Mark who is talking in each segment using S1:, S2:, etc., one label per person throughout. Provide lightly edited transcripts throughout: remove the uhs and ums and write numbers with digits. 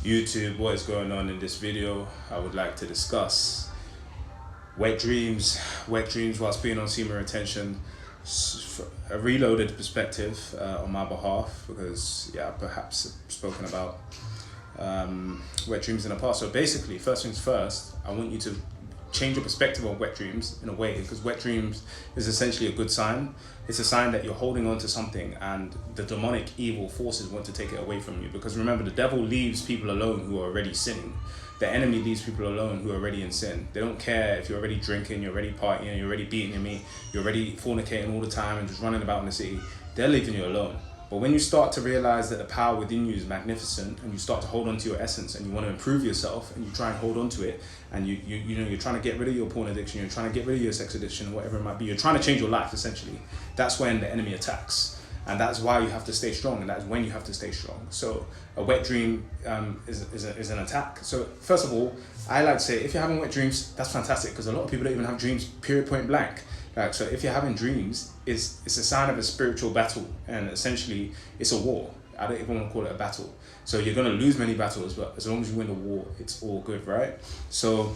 S1: YouTube, what is going on? In this video I would like to discuss wet dreams whilst being on semen retention, a reloaded perspective on my behalf, because yeah, perhaps spoken about wet dreams in the past. So basically, first things first, I want you to change your perspective on wet dreams in a way, because wet dreams is essentially a good sign. It's a sign that you're holding on to something and the demonic evil forces want to take it away from you. Because remember, the devil leaves people alone who are already sinning. The enemy leaves people alone who are already in sin. They don't care if you're already drinking, you're already partying, you're already beating your meat, you're already fornicating all the time and just running about in the city. They're leaving you alone. But when you start to realize that the power within you is magnificent, and you start to hold on to your essence, and you want to improve yourself, and you try and hold on to it, and you're trying to get rid of your porn addiction, you're trying to get rid of your sex addiction, whatever it might be, you're trying to change your life essentially. That's when the enemy attacks, and that's why you have to stay strong, and that's when you have to stay strong. So a wet dream is an attack. So first of all, I like to say, if you're having wet dreams, that's fantastic, because a lot of people don't even have dreams, period, point blank. Like, so if you're having dreams, it's a sign of a spiritual battle, and essentially it's a war. I don't even want to call it a battle. So you're going to lose many battles, but as long as you win the war, it's all good, right? So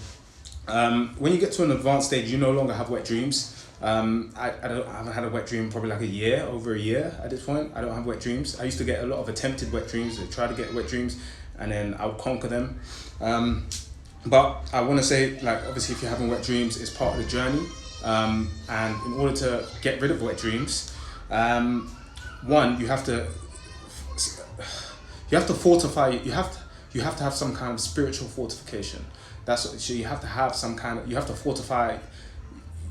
S1: when you get to an advanced stage, you no longer have wet dreams. I haven't had a wet dream probably like over a year at this point. I don't have wet dreams. I used to get a lot of attempted wet dreams. I try to get wet dreams, and then I would conquer them. But I want to say, like, obviously if you're having wet dreams, it's part of the journey. And in order to get rid of wet dreams, one, you have to fortify. You have to have some kind of spiritual fortification. So you have to have some kind of, you have to fortify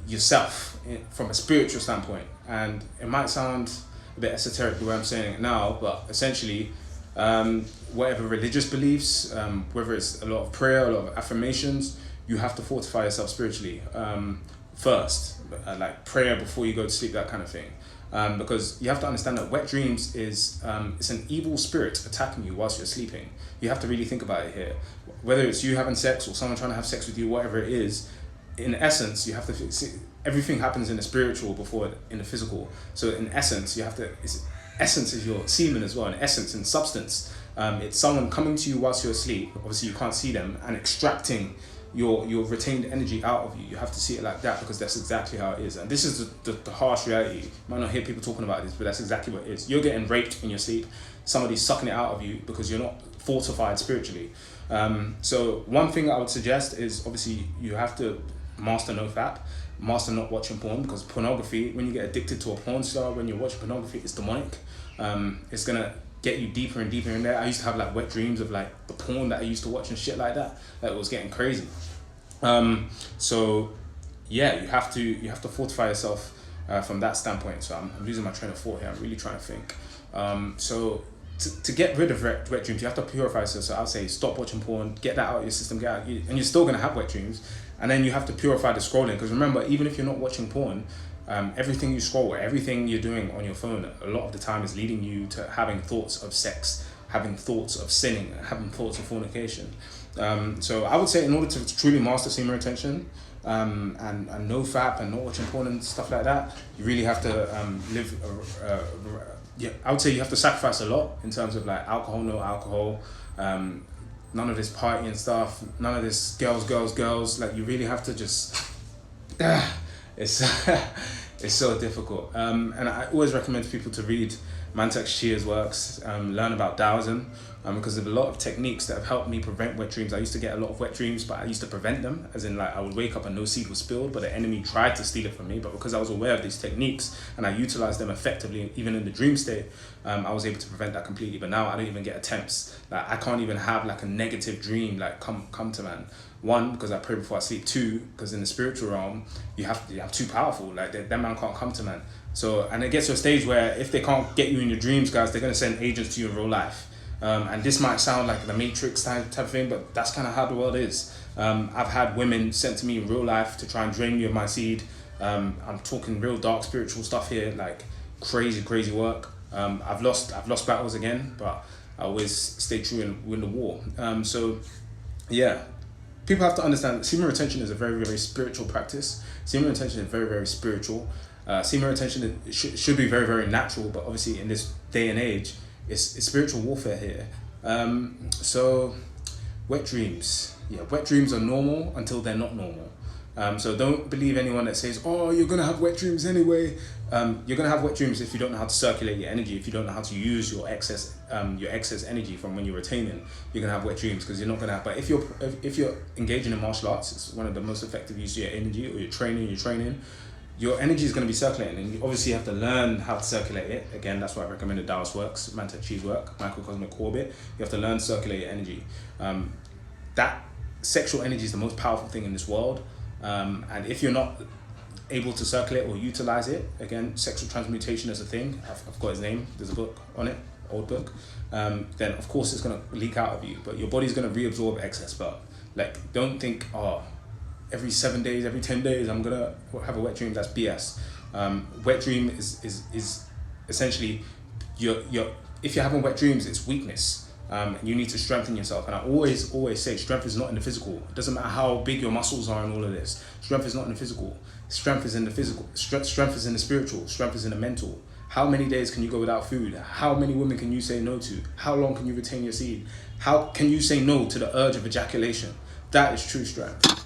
S1: yourself from a spiritual standpoint. And it might sound a bit esoteric the way I'm saying it now, but essentially, whatever religious beliefs, whether it's a lot of prayer, a lot of affirmations, you have to fortify yourself spiritually. First, like prayer before you go to sleep, that kind of thing, because you have to understand that wet dreams is it's an evil spirit attacking you whilst you're sleeping. You have to really think about it here, whether it's you having sex or someone trying to have sex with you, whatever it is. In essence, you have to see, everything happens in the spiritual before in the physical. So in essence, you have to, essence is your semen as well. In essence, in substance, it's someone coming to you whilst you're asleep. Obviously you can't see them, and extracting your retained energy out of you. You have to see it like that, because that's exactly how it is. And this is the harsh reality. You might not hear people talking about this, but that's exactly what it is. You're getting raped in your sleep. Somebody's sucking it out of you because you're not fortified spiritually. So one thing I would suggest is, obviously you have to master NoFap, master not watching porn, because pornography, when you get addicted to a porn star, when you're watching pornography, it's demonic. It's gonna get you deeper and deeper in there. I used to have like wet dreams of like the porn that I used to watch and shit like that. That was getting crazy. So yeah, you have to fortify yourself from that standpoint. So I'm losing my train of thought here. I'm really trying to think. So to get rid of wet dreams, you have to purify yourself. So I'll say stop watching porn, get that out of your system, and you're still gonna have wet dreams. And then you have to purify the scrolling, because remember, even if you're not watching porn, everything you scroll, everything you're doing on your phone, a lot of the time is leading you to having thoughts of sex, having thoughts of sinning, having thoughts of fornication. So I would say, in order to truly master semen retention, and no fap and not watching porn and stuff like that, you really have to yeah, I would say you have to sacrifice a lot in terms of like alcohol, no alcohol, none of this partying stuff, none of this girls. Like, you really have to just, it's it's so difficult. And I always recommend people to read Mantak Shia's works, learn about Taoism, because of a lot of techniques that have helped me prevent wet dreams. I used to get a lot of wet dreams, but I used to prevent them, as in, like, I would wake up and no seed was spilled, but the enemy tried to steal it from me. But because I was aware of these techniques and I utilized them effectively, even in the dream state, I was able to prevent that completely. But now I don't even get attempts. Like, I can't even have like a negative dream like come to man. One, because I pray before I sleep. Two, because in the spiritual realm, you have too powerful. Like, that man can't come to man. So, and it gets to a stage where if they can't get you in your dreams, guys, they're gonna send agents to you in real life. And this might sound like the Matrix type of thing, but that's kind of how the world is. I've had women sent to me in real life to try and drain me of my seed. I'm talking real dark spiritual stuff here, like crazy work. I've lost battles again, but I always stay true and win the war. So yeah, people have to understand that semen retention is a very spiritual practice. Semen retention is very spiritual. Semen retention should be very natural, but obviously in this day and age, it's spiritual warfare here. So wet dreams. Yeah, wet dreams are normal until they're not normal. So don't believe anyone that says, "Oh, you're gonna have wet dreams anyway." You're gonna have wet dreams if you don't know how to circulate your energy. If you don't know how to use your excess energy from when you're retaining, you're gonna have wet dreams because you're not gonna have. But if you're engaging in martial arts, it's one of the most effective use of your energy, or you're training. Your energy is going to be circulating, and you obviously have to learn how to circulate it. Again, that's why I recommended Taoist works, Mantic Cheese work, Microcosmic Orbit. You have to learn to circulate your energy. That sexual energy is the most powerful thing in this world. And if you're not able to circulate or utilize it, again, sexual transmutation is a thing. I've got his name. There's a book on it, old book. Then of course it's going to leak out of you, but your body's going to reabsorb excess. But like, don't think, oh, every 7 days, every 10 days, I'm gonna have a wet dream. That's BS. Wet dream is essentially if you're having wet dreams, it's weakness. And you need to strengthen yourself. And I always say, strength is not in the physical. It doesn't matter how big your muscles are and all of this. Strength is not in the physical. Strength is in the physical. Strength is in the spiritual. Strength is in the mental. How many days can you go without food? How many women can you say no to? How long can you retain your seed? How can you say no to the urge of ejaculation? That is true strength.